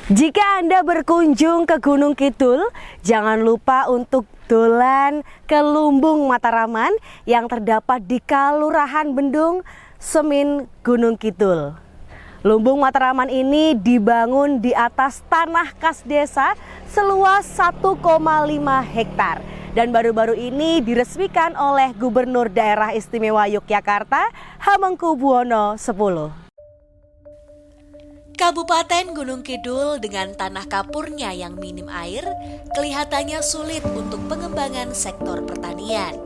Jika Anda berkunjung ke Gunung Kidul, jangan lupa untuk dolan ke Lumbung Mataraman yang terdapat di Kalurahan Bendung, Semin, Gunung Kidul. Lumbung Mataraman ini dibangun di atas tanah kas desa seluas 1,5 hektar dan baru-baru ini diresmikan oleh Gubernur Daerah Istimewa Yogyakarta Hamengkubuwono X. Kabupaten Gunung Kidul dengan tanah kapurnya yang minim air kelihatannya sulit untuk pengembangan sektor pertanian.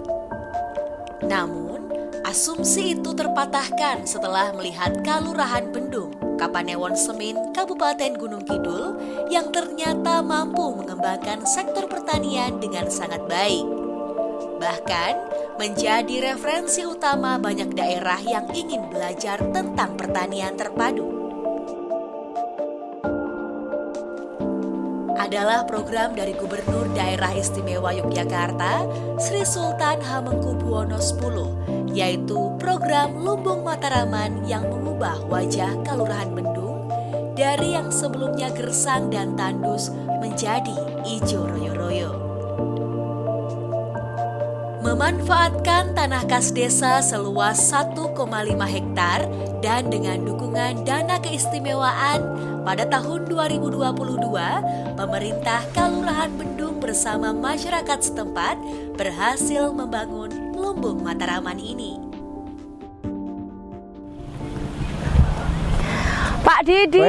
Namun, asumsi itu terpatahkan setelah melihat Kalurahan Bendung, Kapanewon Semin, Kabupaten Gunung Kidul yang ternyata mampu mengembangkan sektor pertanian dengan sangat baik. Bahkan, menjadi referensi utama banyak daerah yang ingin belajar tentang pertanian terpadu. Adalah program dari Gubernur Daerah Istimewa Yogyakarta Sri Sultan Hamengkubuwono X, yaitu program Lumbung Mataraman yang mengubah wajah Kalurahan Bendung dari yang sebelumnya gersang dan tandus menjadi ijo royo-royo. Memanfaatkan tanah kas desa seluas 1,5 hektar dan dengan dukungan dana keistimewaan pada tahun 2022, pemerintah Kalurahan Bendung bersama masyarakat setempat berhasil membangun Lumbung Mataraman ini. Pak Didi,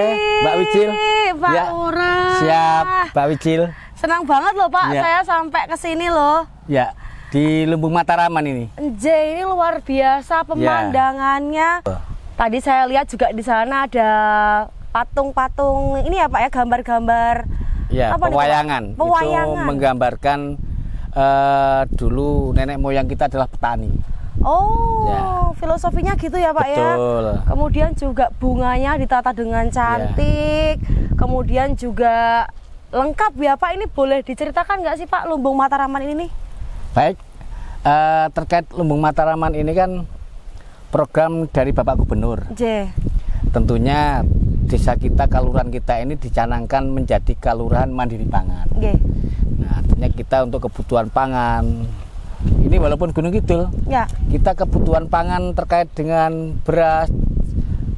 Mbak Wijil, Pak ya, Lurah. Siap, Mbak Wijil. Senang banget loh Pak, Ya. saya sampai ke sini loh. Ya, di Lumbung Mataraman ini. Ini luar biasa pemandangannya. Tadi saya lihat juga di sana ada patung-patung ini ya Pak ya, gambar-gambar. Ya, apa nih, Pak? pewayangan. Pewayangan. Itu menggambarkan dulu nenek moyang kita adalah petani. Oh, Ya. filosofinya gitu ya Pak ya. Betul. Kemudian juga bunganya ditata dengan cantik. Kemudian juga lengkap ya Pak. Ini boleh diceritakan nggak sih Pak Lumbung Mataraman ini nih? Baik, terkait Lumbung Mataraman ini kan program dari Bapak Gubernur. Tentunya desa kita, kalurahan kita ini dicanangkan menjadi kalurahan mandiri pangan. Nah, artinya kita untuk kebutuhan pangan, ini walaupun Gunung Kidul, Ya. kita kebutuhan pangan terkait dengan beras,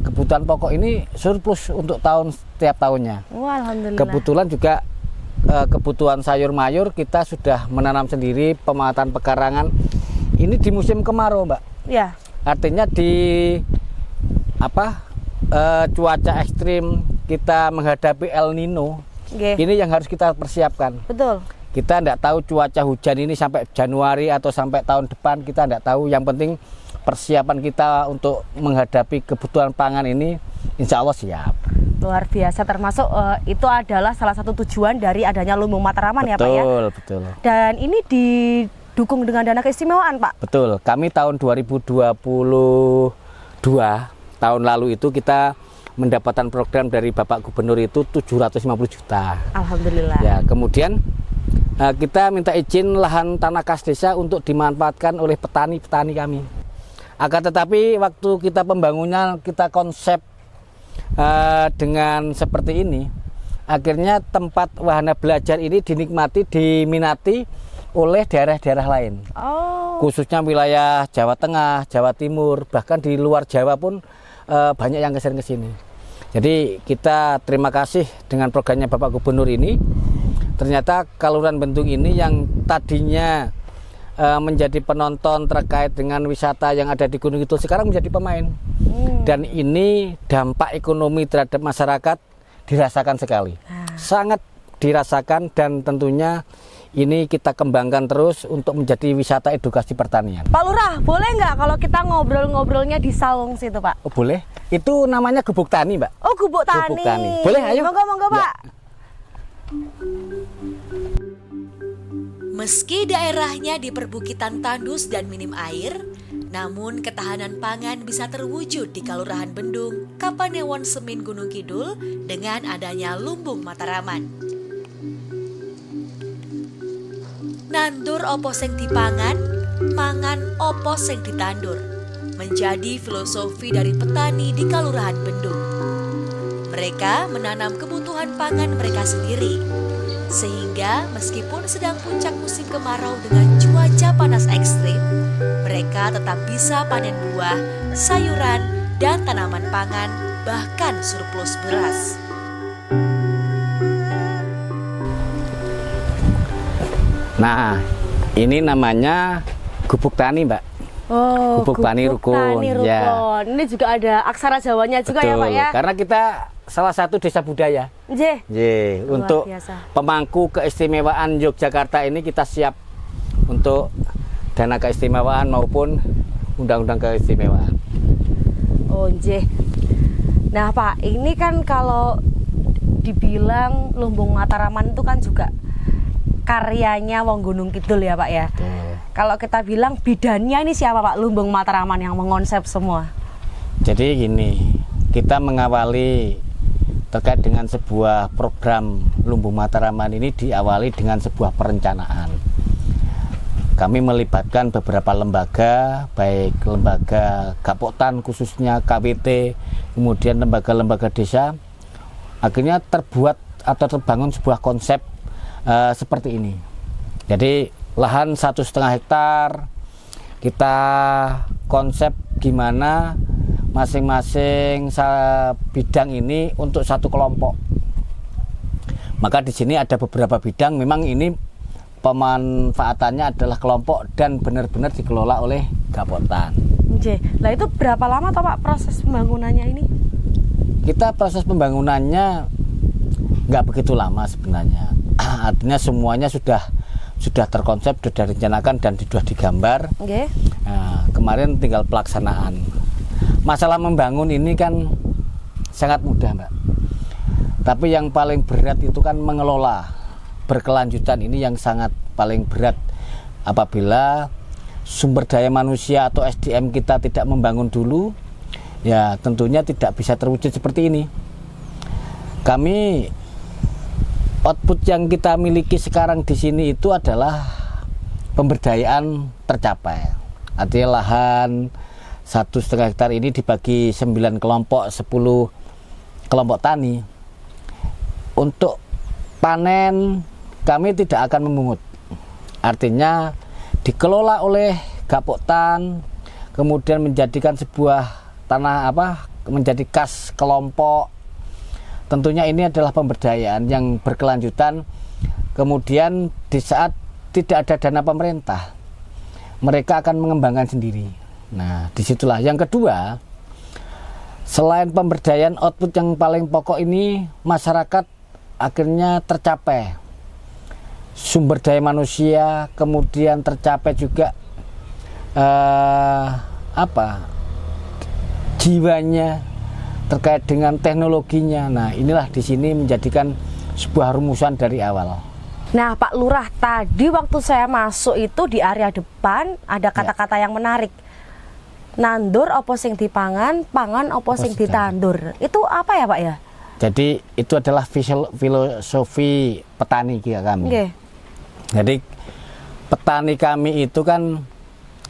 kebutuhan pokok ini surplus untuk setiap tahunnya. Wah, alhamdulillah. Kebetulan juga kebutuhan sayur mayur kita sudah menanam sendiri, pemanfaatan pekarangan. Ini di musim kemarau, Mbak. Ya. Artinya di cuaca ekstrim kita menghadapi El Nino. Ini yang harus kita persiapkan. Betul. Kita tidak tahu cuaca hujan ini sampai Januari atau sampai tahun depan, kita tidak tahu. Yang penting persiapan kita untuk menghadapi kebutuhan pangan ini insya Allah siap. Luar biasa, termasuk itu adalah salah satu tujuan dari adanya Lumbung Mataraman ya Pak ya. Betul. Dan ini didukung dengan dana keistimewaan Pak. Betul. Kami tahun 2022 tahun lalu itu kita mendapatkan program dari Bapak Gubernur itu 750 juta. Alhamdulillah. Ya, kemudian kita minta izin lahan tanah kas desa untuk dimanfaatkan oleh petani-petani kami. Akan tetapi waktu kita pembangunan, kita konsep dengan seperti ini, akhirnya tempat wahana belajar ini dinikmati, diminati oleh daerah-daerah lain. Khususnya wilayah Jawa Tengah, Jawa Timur, bahkan di luar Jawa pun banyak yang kesini ke sini. Jadi kita terima kasih dengan programnya Bapak Gubernur ini. Ternyata Kalurahan Bendung ini yang tadinya menjadi penonton terkait dengan wisata yang ada di Gunung Kidul sekarang menjadi pemain. Dan ini dampak ekonomi terhadap masyarakat dirasakan sekali. Sangat dirasakan dan tentunya ini kita kembangkan terus untuk menjadi wisata edukasi pertanian. Pak Lurah, boleh nggak kalau kita ngobrol-ngobrolnya di saung situ Pak? Oh, boleh. Itu namanya gubuk tani, Mbak. Oh, gubuk tani. Gubuk tani. Boleh, ayo. Monggo Pak. Meski daerahnya di perbukitan tandus dan minim air, namun ketahanan pangan bisa terwujud di Kalurahan Bendung, Kapanewon Semin, Gunung Kidul dengan adanya Lumbung Mataraman. Nandur opo sing dipangan, mangan opo sing ditandur, menjadi filosofi dari petani di Kalurahan Bendung. Mereka menanam kebutuhan pangan mereka sendiri. Sehingga meskipun sedang puncak musim kemarau dengan cuaca panas ekstrim, mereka tetap bisa panen buah, sayuran, dan tanaman pangan, bahkan surplus beras. Nah, ini namanya gubuk tani, Mbak. Oh, Gubuk tani rukun. Tani rukun. Ya. Ini juga ada aksara Jawanya juga Betul, ya Pak ya? karena kita salah satu desa budaya. Nggih. Ye, Luar untuk biasa. pemangku keistimewaan Yogyakarta ini kita siap untuk dana keistimewaan maupun undang-undang keistimewaan. Oh, nggih. Nah, Pak, ini kan kalau dibilang Lumbung Mataraman itu kan juga karyanya wong Gunung Kidul ya, Pak ya. Betul. Kalau kita bilang bidannya ini siapa, Pak? Lumbung Mataraman yang mengonsep semua. Jadi gini, kita mengawali terkait dengan sebuah program Lumbung Mataraman ini diawali dengan sebuah perencanaan. Kami melibatkan beberapa lembaga, baik lembaga Gapoktan khususnya KWT, kemudian lembaga-lembaga desa. Akhirnya terbuat atau terbangun sebuah konsep seperti ini. Jadi lahan 1,5 hektar kita konsep gimana masing-masing bidang ini untuk satu kelompok. Maka di sini ada beberapa bidang, memang ini pemanfaatannya adalah kelompok dan benar-benar dikelola oleh Gapoktan. Nggih. Lah itu berapa lama toh, Pak, proses pembangunannya ini? Kita proses pembangunannya nggak begitu lama sebenarnya. Artinya semuanya sudah terkonsep, sudah direncanakan dan sudah digambar. Nggih. Nah, kemarin tinggal pelaksanaan. Masalah membangun ini kan sangat mudah, Mbak. Tapi yang paling berat itu kan mengelola berkelanjutan, ini yang sangat paling berat. Apabila sumber daya manusia atau SDM kita tidak membangun dulu, ya tentunya tidak bisa terwujud seperti ini. Kami output yang kita miliki sekarang di sini itu adalah pemberdayaan tercapai. Artinya lahan 1,5 hektar ini dibagi 9 kelompok, 10 kelompok tani. Untuk panen kami tidak akan memungut. Artinya dikelola oleh Gapoktan, kemudian menjadikan sebuah tanah menjadi kas kelompok. Tentunya ini adalah pemberdayaan yang berkelanjutan. Kemudian di saat tidak ada dana pemerintah, mereka akan mengembangkan sendiri. Nah, disitulah. Yang kedua, selain pemberdayaan, output yang paling pokok ini masyarakat akhirnya tercapai. Sumber daya manusia, kemudian tercapai juga jiwanya terkait dengan teknologinya. Nah, inilah di sini menjadikan sebuah rumusan dari awal. Nah, Pak Lurah, tadi waktu saya masuk itu di area depan ada kata-kata yang menarik. Nandur opo sing dipangan, pangan opo sing ditandur. Itu apa ya, Pak ya? Jadi itu adalah filosofi petani kami. Nggih. Jadi petani kami itu kan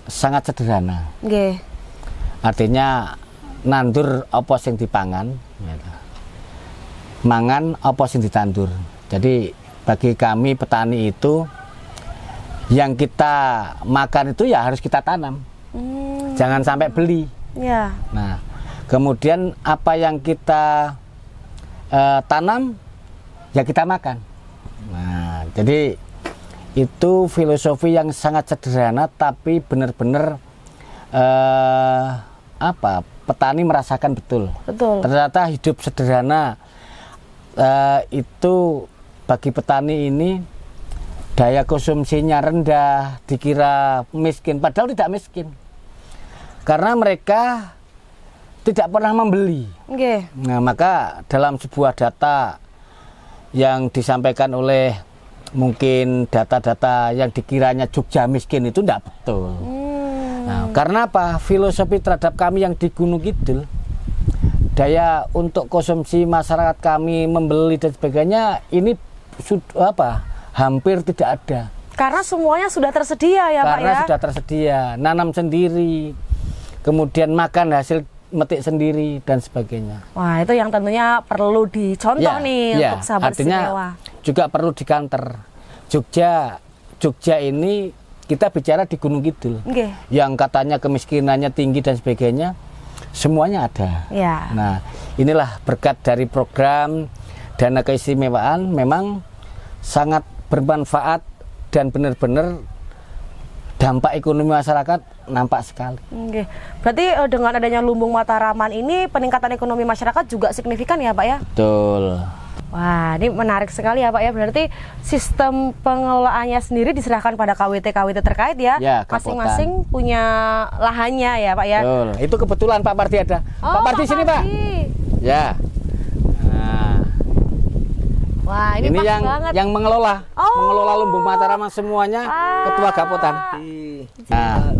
sangat sederhana. Nggih. Artinya nandur apa sing dipangan, mangan apa sing ditandur. Jadi bagi kami petani itu yang kita makan itu ya harus kita tanam, jangan sampai beli. Ya. Nah, kemudian apa yang kita tanam ya kita makan. Nah, jadi itu filosofi yang sangat sederhana tapi benar-benar petani merasakan betul. Ternyata hidup sederhana itu bagi petani ini daya konsumsinya rendah, dikira miskin, padahal tidak miskin. Karena mereka tidak pernah membeli. Okay. Nah, maka dalam sebuah data yang disampaikan oleh mungkin data-data yang dikiranya Jogja miskin itu tidak betul. Nah, karena apa? Filosofi terhadap kami yang di Gunung Kidul, daya untuk konsumsi masyarakat kami membeli dan sebagainya ini hampir tidak ada. Karena semuanya sudah tersedia ya, Pak ya? Karena sudah tersedia, nanam sendiri, kemudian makan hasil metik sendiri dan sebagainya. Wah, itu yang tentunya perlu dicontoh nih untuk sahabat artinya istimewa. juga perlu dikanter. Jogja ini kita bicara di Gunung Kidul, yang katanya kemiskinannya tinggi dan sebagainya, semuanya ada. Ya. Nah, inilah berkat dari program Dana Keistimewaan memang sangat bermanfaat dan benar-benar dampak ekonomi masyarakat nampak sekali. Berarti dengan adanya Lumbung Mataraman ini peningkatan ekonomi masyarakat juga signifikan ya Pak ya? Betul. Wah, ini menarik sekali ya Pak ya. Berarti sistem pengelolaannya sendiri diserahkan pada KWT-KWT terkait ya. Masing-masing punya lahannya ya Pak ya. Betul. Itu kebetulan Pak Pardi ada. Pak Pardi sini Pak. Ya. Nah. Wah, ini pas banget. Yang mengelola Lumbung Mataraman semuanya Ketua Gapotan. Nah,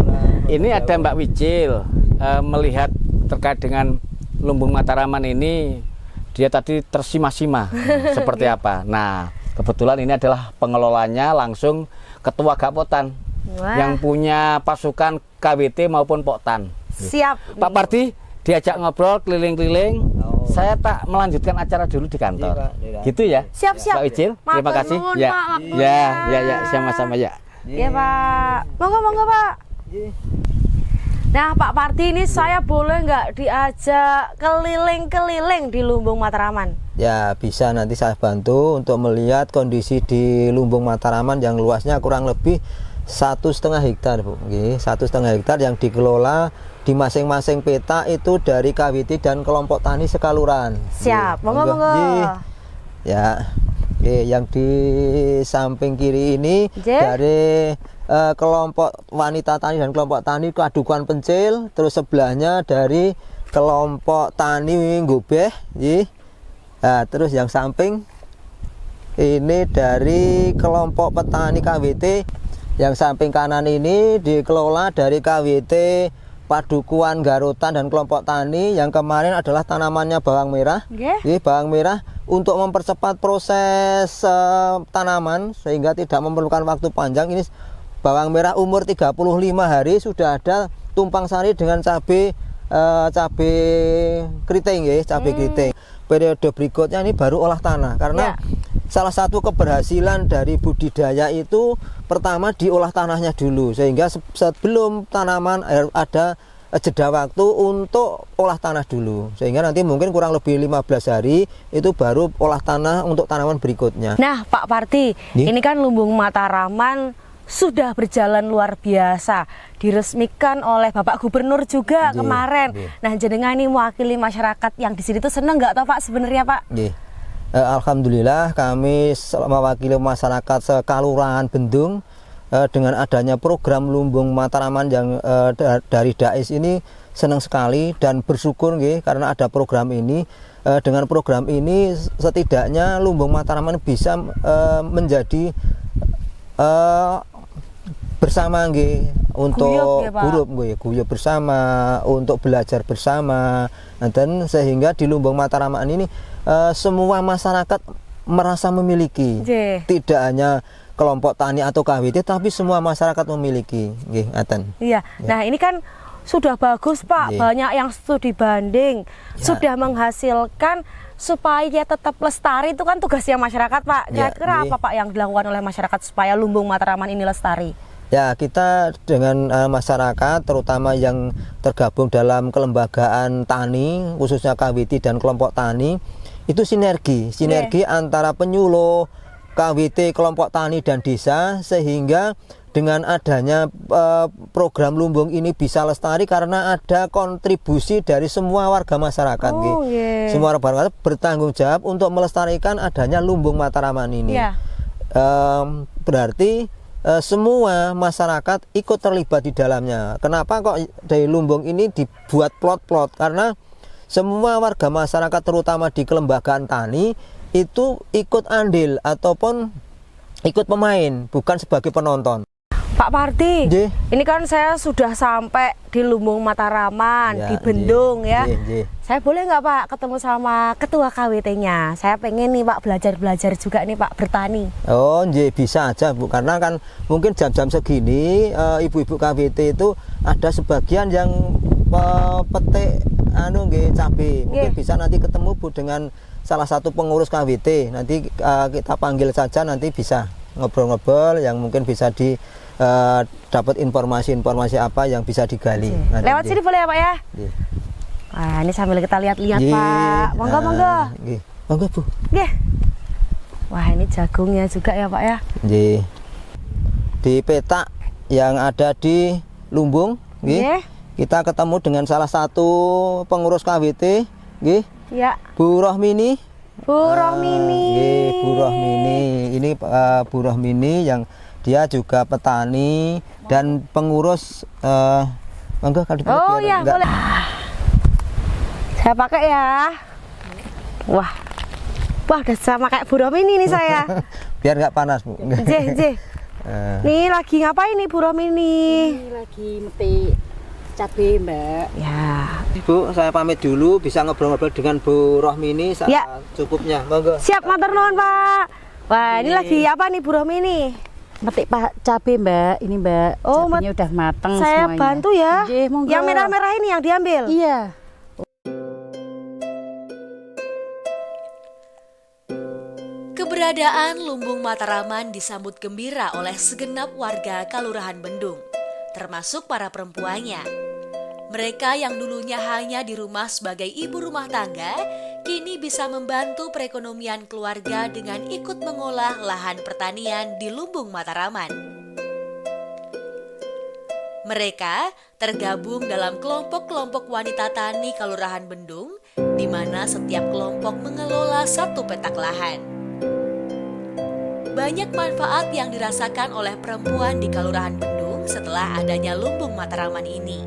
ini ada Mbak Wicil melihat terkait dengan Lumbung Mataraman ini. Dia tadi tersima-sima seperti apa. Nah, kebetulan ini adalah pengelolanya langsung Ketua Gapotan. Yang punya pasukan KWT maupun Poktan. Siap. Pak Pardi diajak ngobrol keliling-keliling. Saya tak melanjutkan acara dulu di kantor. Gitu ya. Siap-siap. Pak Wicil, terima kasih. Ya. Ya, sama-sama ya. Ya Pak. Monggo Pak. Nah Pak Pardi, ini saya boleh nggak diajak keliling-keliling di Lumbung Mataraman? Ya bisa, nanti saya bantu untuk melihat kondisi di Lumbung Mataraman yang luasnya kurang lebih 1,5 hektar Bu. 1,5 hektar yang dikelola di masing-masing peta itu dari KWT dan kelompok tani sekalurahan. Siap, monggo. Ya, yang di samping kiri ini dari kelompok wanita tani dan kelompok tani Kadukuhan Pencil, terus sebelahnya dari kelompok tani Ngobeh, nah, terus yang samping ini dari kelompok petani KWT, yang samping kanan ini dikelola dari KWT Padukuhan Garutan dan kelompok tani, yang kemarin adalah tanamannya bawang merah. Bawang merah untuk mempercepat proses tanaman sehingga tidak memerlukan waktu panjang. Ini bawang merah umur 35 hari sudah ada tumpang sari dengan cabai keriting keriting. Periode berikutnya ini baru olah tanah, karena salah satu keberhasilan dari budidaya itu pertama diolah tanahnya dulu, sehingga sebelum tanaman ada jeda waktu untuk olah tanah dulu, sehingga nanti mungkin kurang lebih 15 hari itu baru olah tanah untuk tanaman berikutnya. Nah Pak Pardi, ini kan Lumbung Mataraman sudah berjalan luar biasa, diresmikan oleh Bapak Gubernur juga kemarin. Nah, jenengan ini mewakili masyarakat yang di sini tuh seneng nggak toh Pak sebenarnya Pak? Alhamdulillah kami mewakili masyarakat sekalurahan Bendung dengan adanya program Lumbung Mataraman yang dari DAIS ini senang sekali dan bersyukur karena ada program ini. Dengan program ini setidaknya Lumbung Mataraman bisa menjadi bersama untuk guyub bersama, untuk belajar bersama, dan sehingga di Lumbung Mataraman ini semua masyarakat merasa memiliki, tidak hanya kelompok tani atau KWT, tapi semua masyarakat memiliki. Nah ini kan sudah bagus Pak, banyak yang studi banding, sudah menghasilkan supaya tetap lestari, itu kan tugasnya masyarakat Pak. Kira-kira apa Pak yang dilakukan oleh masyarakat supaya Lumbung Mataraman ini lestari? Ya, kita dengan masyarakat terutama yang tergabung dalam kelembagaan tani, khususnya KWT dan kelompok tani, itu sinergi antara penyuluh, KWT, kelompok tani dan desa, sehingga dengan adanya program Lumbung ini bisa lestari karena ada kontribusi dari semua warga masyarakat. Semua warga masyarakat bertanggung jawab untuk melestarikan adanya Lumbung Mataraman ini. Berarti semua masyarakat ikut terlibat di dalamnya. Kenapa kok dari Lumbung ini dibuat plot-plot? Karena semua warga masyarakat terutama di kelembagaan tani itu ikut andil ataupun ikut pemain, bukan sebagai penonton. Pak Pardi, ini kan saya sudah sampai di Lumbung Mataraman, di Bendung ya. Saya boleh nggak Pak ketemu sama ketua KWT-nya? Saya pengen nih Pak belajar juga nih Pak bertani. Oh, bisa aja Bu, karena kan mungkin jam-jam segini ibu-ibu KWT itu ada sebagian yang petik anu nggih cabe. Mungkin Nggih. bisa nanti ketemu Bu dengan salah satu pengurus KWT. Nanti kita panggil saja, nanti bisa ngobrol-ngobrol yang mungkin bisa dapat informasi-informasi apa yang bisa digali. Nanti, Lewat sini boleh ya Pak ya? Nggih. Wah, ini sambil kita lihat-lihat Nggih. Pak. Monggo, monggo. Nggih. Monggo Bu. Nggih. Wah, ini jagungnya juga ya Pak ya? Nggih. Di petak yang ada di Lumbung, nggih. Nggih. Kita ketemu dengan salah satu pengurus KWT, nggih. Ya. Bu Rohmini. Bu Rohmini. Nggih, Bu Rohmini. Ini Bu Rohmini yang dia juga petani dan pengurus monggo kalau Oh biar ya, enggak- boleh. Saya pakai ya. Wah. Wah, udah sama kayak Bu Rohmini nih saya. biar nggak panas, Bu. Jeh. Nih lagi ngapain nih Bu Rohmini? Ini lagi metik cabai, Mbak. Ya. Bu, saya pamit dulu, bisa ngobrol-ngobrol dengan Bu Rohmini saat Ya. cukupnya. Monggo. Siap, matur nuwun Pak. Wah, ini lagi apa nih Bu Rohmini? Metik cabai, Mbak. Ini, Mbak. Oh, Cabainya udah mateng Saya semuanya. bantu ya. Nggih, monggo. Yang merah-merah ini yang diambil. Iya. Keberadaan Lumbung Mataraman disambut gembira oleh segenap warga Kalurahan Bendung, termasuk para perempuannya. Mereka yang dulunya hanya di rumah sebagai ibu rumah tangga, kini bisa membantu perekonomian keluarga dengan ikut mengolah lahan pertanian di Lumbung Mataraman. Mereka tergabung dalam kelompok-kelompok wanita tani Kalurahan Bendung, di mana setiap kelompok mengelola satu petak lahan. Banyak manfaat yang dirasakan oleh perempuan di Kalurahan Bendung setelah adanya Lumbung Mataraman ini.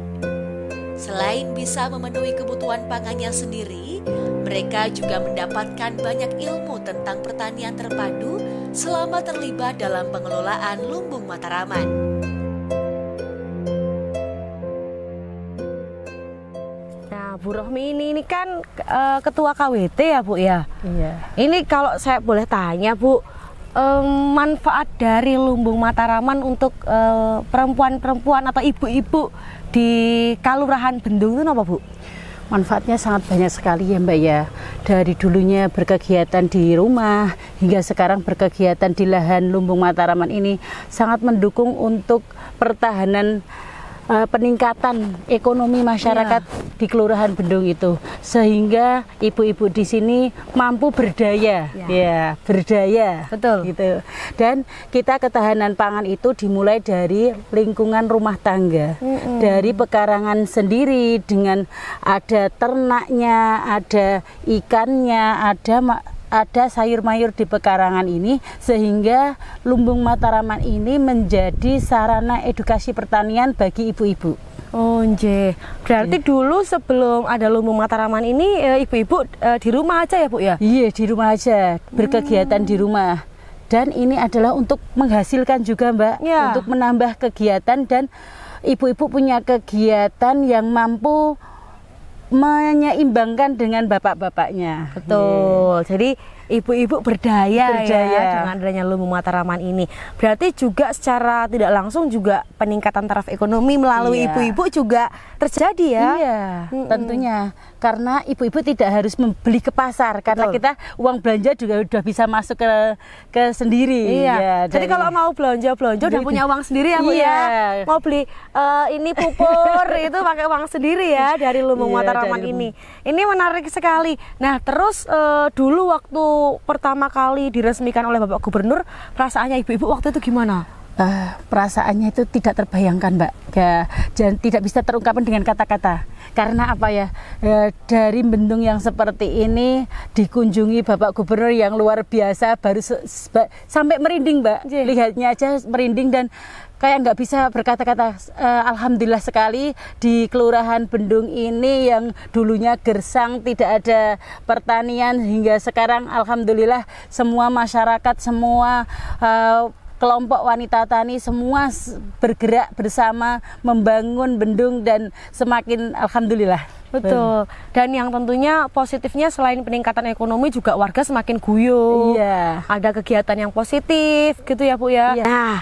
Selain bisa memenuhi kebutuhan pangannya sendiri, mereka juga mendapatkan banyak ilmu tentang pertanian terpadu selama terlibat dalam pengelolaan Lumbung Mataraman. Nah, Bu Rohmini ini kan ketua KWT ya Bu ya? Iya. Ini kalau saya boleh tanya Bu, manfaat dari Lumbung Mataraman untuk perempuan-perempuan atau ibu-ibu di Kalurahan Bendung itu apa Bu? Manfaatnya sangat banyak sekali ya, Mbak ya. Dari dulunya berkegiatan di rumah hingga sekarang berkegiatan di lahan Lumbung Mataraman ini sangat mendukung untuk pertahanan peningkatan ekonomi masyarakat di Kelurahan Bendung itu, sehingga ibu-ibu di sini mampu berdaya, ya berdaya, Betul. gitu. Dan kita ketahanan pangan itu dimulai dari lingkungan rumah tangga, dari pekarangan sendiri dengan ada ternaknya, ada ikannya, ada sayur-mayur di pekarangan ini, sehingga Lumbung Mataraman ini menjadi sarana edukasi pertanian bagi ibu-ibu. Oh, nje. Berarti dulu sebelum ada Lumbung Mataraman ini ibu-ibu di rumah aja ya Bu ya? Iya, di rumah aja, berkegiatan di rumah. Dan ini adalah untuk menghasilkan juga, Mbak, Ya. untuk menambah kegiatan, dan ibu-ibu punya kegiatan yang mampu menyeimbangkan dengan bapak-bapaknya. Betul. Jadi ibu-ibu berdaya ya Berdaya. dengan adanya Lumbung Mataraman ini. Berarti juga secara tidak langsung juga peningkatan taraf ekonomi melalui Iya. ibu-ibu juga terjadi ya. Iya, tentunya. Karena ibu-ibu tidak harus membeli ke pasar, karena Betul. kita uang belanja juga udah bisa masuk ke sendiri. Iya. Ya, Jadi dari- kalau mau belanja udah punya uang sendiri ya Bu Iya. ya. Mau beli ini pupur itu pakai uang sendiri ya dari Lumbung Iya, Mataraman dari ini. Ini menarik sekali. Nah, terus dulu waktu pertama kali diresmikan oleh Bapak Gubernur, perasaannya ibu-ibu waktu itu gimana? Perasaannya itu tidak terbayangkan, Mbak. Ya, dan tidak bisa terungkapkan dengan kata-kata. Karena apa ya? Dari bendung yang seperti ini dikunjungi Bapak Gubernur yang luar biasa, baru sampai merinding, Mbak. Jee. Lihatnya aja merinding dan kayak nggak bisa berkata-kata. Alhamdulillah sekali di Kelurahan Bendung ini yang dulunya gersang, tidak ada pertanian, hingga sekarang alhamdulillah semua masyarakat, semua kelompok wanita tani semua bergerak bersama membangun bendung dan semakin alhamdulillah. Betul. Dan yang tentunya positifnya selain peningkatan ekonomi juga warga semakin guyup. Iya. Ada kegiatan yang positif gitu ya Bu ya. Iya. Nah,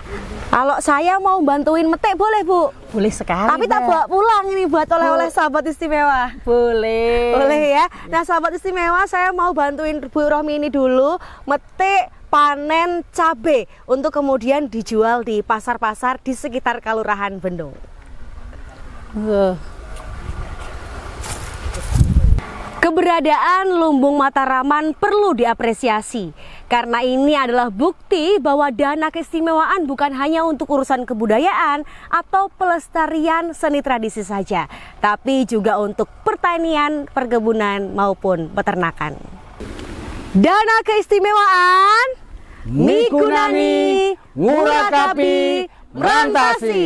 Kalau saya mau bantuin metik boleh Bu? Boleh sekali. Tapi tak Mbak. bawa pulang ini buat oleh-oleh sahabat istimewa. Boleh. Boleh ya. Nah sahabat istimewa, saya mau bantuin Bu Rohmi ini dulu metik panen cabai untuk kemudian dijual di pasar-pasar di sekitar Kelurahan Bendung. Keberadaan Lumbung Mataraman perlu diapresiasi karena ini adalah bukti bahwa dana keistimewaan bukan hanya untuk urusan kebudayaan atau pelestarian seni tradisi saja, tapi juga untuk pertanian, perkebunan maupun peternakan. Dana keistimewaan mikunani, ngurakapi, merantasi.